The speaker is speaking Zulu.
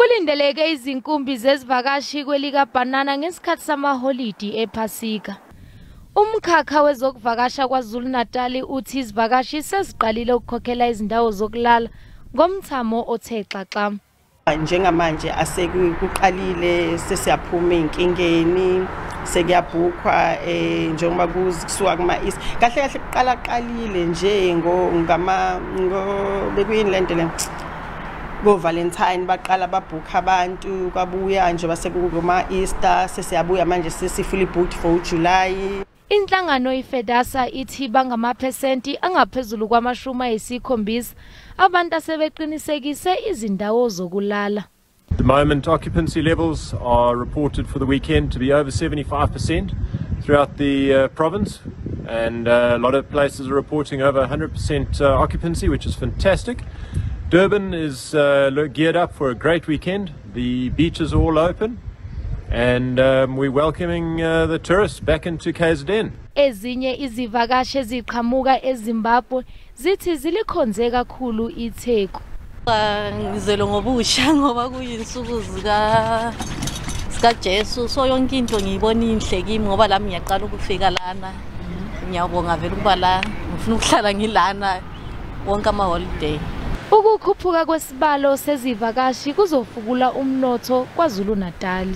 Kulindeleke izinkumbi zezivakashi kwelika banana ngesikhathi samaholide ePhasika. Umkhakha wezokuvakasha KwaZulu-Natali uthi izivakashi seziqalile ukukhokhela izindawo zokulala ngomthamo othe xaxa. Njengamanje asekuqalile sesiyaphuma inkingeni sekuyabhukwa njengoba kusuka kuma-East kahle kahle qalile nje bekuyini lento le Valentine baqala babhuka abantu kwabuya nje base kuma Easter sesiyabuya manje sesifully booked for July. Inhlangano iFedasa ithi bangamaphesenti angaphezulu kwama-70 abantu asebeqinisekise izindawo zokulala. At the moment, occupancy levels are reported for the weekend to be over 75% throughout the province, and a lot of places are reporting over 100% occupancy, which is fantastic. Durban is geared up for a great weekend. The beaches are all open, and we're welcoming the tourists back into KZN. Ezinye izivakashi eziqhamuka eZimbabwe zithi zilikhonze kakhulu iTheku. Ngizelo ngobusha ngoba kuyinsuku zika Jesu, so yonke into ngiyibona inhle kimi ngoba lami ngiyaqala ukufika lana. Ngiyabonga vele ukuba la ngifuna ukuhlala ngilana wonke ama-holiday. Ukukhuphuka kwesibalo sezivakashi kuzofukula umnotho KwaZulu-Natali.